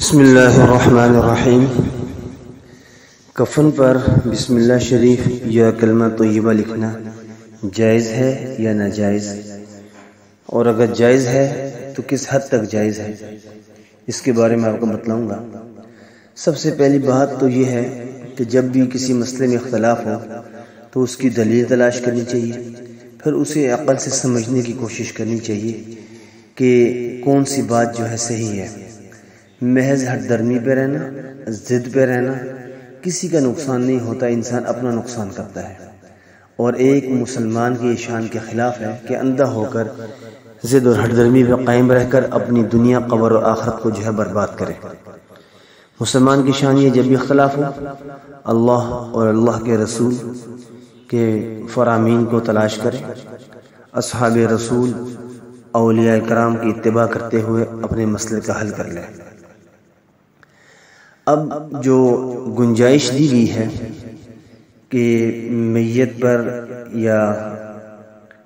بسم اللہ الرحمن الرحیم۔ کفن پر بسم اللہ شریف یا کلمہ طیبہ لکھنا جائز ہے یا ناجائز، اور اگر جائز ہے تو کس حد تک جائز ہے، اس کے بارے میں آپ کو بتلاؤں گا۔ سب سے پہلی بات تو یہ ہے کہ جب بھی کسی مسئلے میں اختلاف ہو تو اس کی دلیل تلاش کرنی چاہیے، پھر اسے عقل سے سمجھنے کی کوشش کرنی چاہیے کہ کون سی بات جو ہے صحیح ہے۔ محض ہٹ درمی پہ رہنا، ضد پہ رہنا کسی کا نقصان نہیں ہوتا، انسان اپنا نقصان کرتا ہے، اور ایک مسلمان کی شان کے خلاف ہے کہ اندھا ہو کر ضد اور ہٹ درمی پہ قائم رہ کر اپنی دنیا، قبر اور آخرت کو جو ہے برباد کرے۔ مسلمان کی شان یہ جب بھی اختلاف ہو، اللہ اور اللہ کے رسول کے فرامین کو تلاش کرے، اصحاب رسول اولیاء کرام کی اتباع کرتے ہوئے اپنے مسئلے کا حل کر لے۔ اب جو گنجائش دی گئی ہے کہ میت پر یا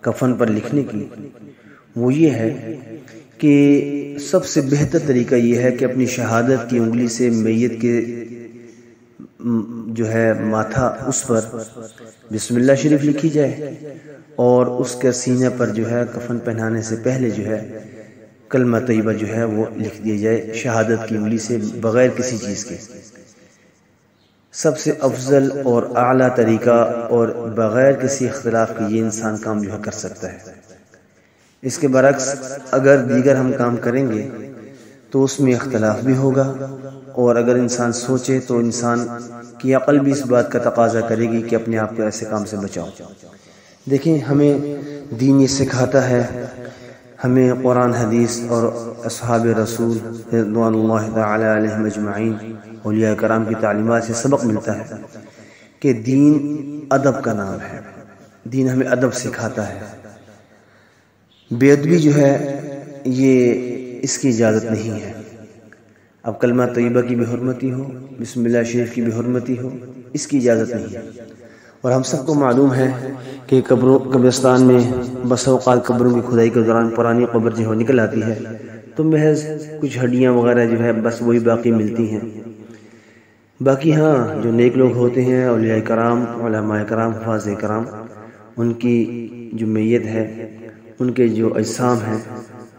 کفن پر لکھنے کی، وہ یہ ہے کہ سب سے بہتر طریقہ یہ ہے کہ اپنی شہادت کی انگلی سے میت کے جو ہے ماتھا، اس پر بسم اللہ شریف لکھی جائے، اور اس کے سینے پر جو ہے کفن پہنانے سے پہلے جو ہے کلمہ طیبہ جو ہے وہ لکھ دیا جائے شہادت کی انگلی سے، بغیر کسی چیز کے۔ سب سے افضل اور اعلیٰ طریقہ اور بغیر کسی اختلاف کے یہ انسان کام جو ہے کر سکتا ہے۔ اس کے برعکس اگر دیگر ہم کام کریں گے تو اس میں اختلاف بھی ہوگا، اور اگر انسان سوچے تو انسان کی عقل بھی اس بات کا تقاضا کرے گی کہ اپنے آپ کو ایسے کام سے بچاؤ۔ دیکھیں، ہمیں دین یہ سکھاتا ہے، ہمیں قرآن حدیث اور اصحاب رسول رضوان اللہ تعالی علیہم اجمعین اولیاء کرام کی تعلیمات سے سبق ملتا ہے کہ دین ادب کا نام ہے، دین ہمیں ادب سکھاتا ہے۔ بے ادبی جو ہے یہ اس کی اجازت نہیں ہے۔ اب کلمہ طیبہ کی بھی حرمتی ہو، بسم اللہ شریف کی بھی حرمتی ہو، اس کی اجازت نہیں ہے۔ اور ہم سب کو معلوم ہے کہ قبرستان میں بس اوقات قبروں کی کھدائی کے دوران پرانی قبر جو ہے نکل آتی ہے تو محض کچھ ہڈیاں وغیرہ جو ہے بس وہی باقی ملتی ہیں۔ باقی ہاں جو نیک لوگ ہوتے ہیں، اولیاء کرام، علماء کرام، حفاظ کرام، ان کی جو میت ہے، ان کے جو اجسام ہیں،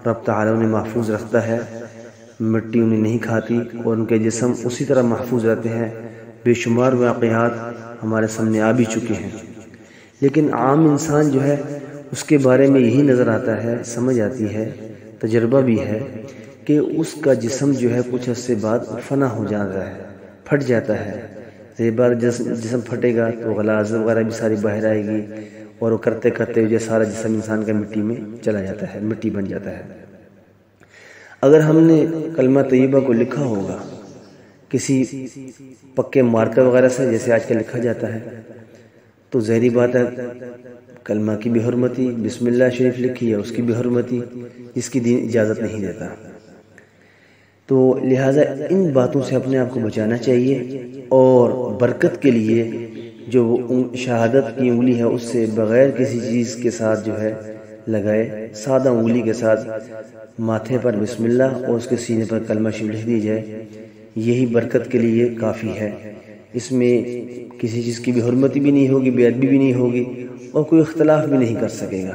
رب تعالیٰ انہیں محفوظ رکھتا ہے، مٹی انہیں نہیں کھاتی، اور ان کے جسم اسی طرح محفوظ رہتے ہیں۔ بے شمار واقعات ہمارے سامنے آ بھی چکے ہیں، لیکن عام انسان جو ہے اس کے بارے میں یہی نظر آتا ہے، سمجھ آتی ہے، تجربہ بھی ہے کہ اس کا جسم جو ہے کچھ عرصے بعد فنا ہو جاتا ہے، پھٹ جاتا ہے۔ ایک بار جسم پھٹے گا تو غلاظ وغیرہ بھی ساری باہر آئے گی، اور وہ کرتے کرتے جو سارا جسم انسان کا مٹی میں چلا جاتا ہے، مٹی بن جاتا ہے۔ اگر ہم نے کلمہ طیبہ کو لکھا ہوگا کسی پکے مارکر وغیرہ سے، جیسے آج کل لکھا جاتا ہے، تو ظاہری بات ہے کلمہ کی بھی حرمتی، بسم اللہ شریف لکھی ہے اس کی بھی حرمتی، اس کی دین اجازت نہیں دیتا۔ تو لہٰذا ان باتوں سے اپنے آپ کو بچانا چاہیے، اور برکت کے لیے جو شہادت کی انگلی ہے اس سے بغیر کسی چیز کے ساتھ جو ہے لگائے، سادہ انگلی کے ساتھ ماتھے پر بسم اللہ اور اس کے سینے پر کلمہ شریف لکھ دی جائے، یہی برکت کے لیے کافی ہے۔ اس میں کسی چیز کی بھی حرمتی بھی نہیں ہوگی، بے ادبی بھی نہیں ہوگی، اور کوئی اختلاف بھی نہیں کر سکے گا۔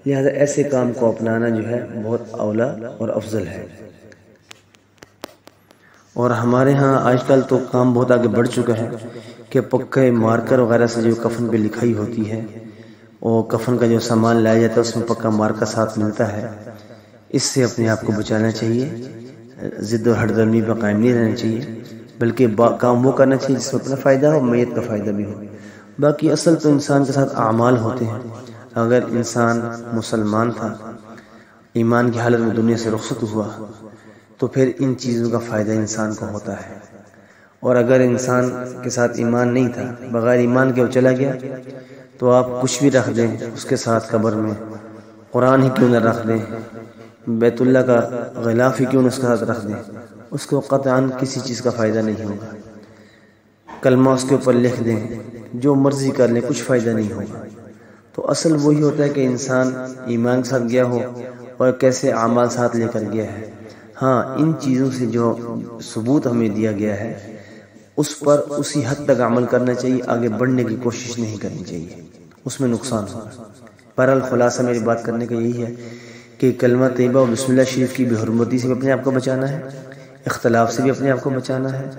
لہذا ایسے کام کو اپنانا جو ہے بہت اولیٰ اور افضل ہے۔ اور ہمارے ہاں آج کل تو کام بہت آگے بڑھ چکا ہے کہ پکے مارکر وغیرہ سے جو کفن پہ لکھائی ہوتی ہے، اور کفن کا جو سامان لایا جاتا ہے اس میں پکا مارکر ساتھ ملتا ہے۔ اس سے اپنے آپ کو بچانا چاہیے، ضد اور ہٹ درمی پہ قائم نہیں رہنا چاہیے، بلکہ کام وہ کرنا چاہیے جس میں اپنا فائدہ ہو، میت کا فائدہ بھی ہو۔ باقی اصل تو انسان کے ساتھ اعمال ہوتے ہیں۔ اگر انسان مسلمان تھا، ایمان کی حالت میں دنیا سے رخصت ہوا، تو پھر ان چیزوں کا فائدہ انسان کو ہوتا ہے، اور اگر انسان کے ساتھ ایمان نہیں تھا، بغیر ایمان کے وہ چلا گیا، تو آپ کچھ بھی رکھ دیں اس کے ساتھ قبر میں، قرآن ہی کیوں نہ رکھ دیں، بیت اللہ کا غلاف ہی کیوں نہ اس کے ساتھ رکھ دیں، اس کو قطعاً کسی چیز کا فائدہ نہیں ہوگا۔ کلمہ اس کے اوپر لکھ دیں، جو مرضی کر لیں، کچھ فائدہ نہیں ہوگا۔ تو اصل وہی ہوتا ہے کہ انسان ایمان کے ساتھ گیا ہو اور کیسے اعمال ساتھ لے کر گیا ہے۔ ہاں ان چیزوں سے جو ثبوت ہمیں دیا گیا ہے اس پر اسی حد تک عمل کرنا چاہیے، آگے بڑھنے کی کوشش نہیں کرنی چاہیے، اس میں نقصان ہوگا۔ بہرحال خلاصہ میری بات کرنے کا یہی ہے کہ کلمہ طیبہ اور بسم اللہ شریف کی بے حرمتی سے بھی اپنے آپ کو بچانا ہے، اختلاف سے بھی اپنے آپ کو بچانا ہے،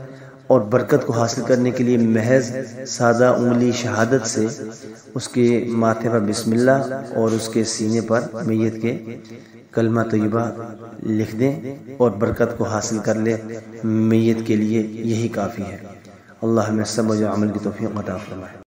اور برکت کو حاصل کرنے کے لیے محض سادہ انگلی شہادت سے اس کے ماتھے پر بسم اللہ اور اس کے سینے پر میت کے کلمہ طیبہ لکھ دیں اور برکت کو حاصل کر لے، میت کے لیے یہی کافی ہے۔ اللہ ہمیں سمجھ و عمل کی توفیق عطا فرمائے۔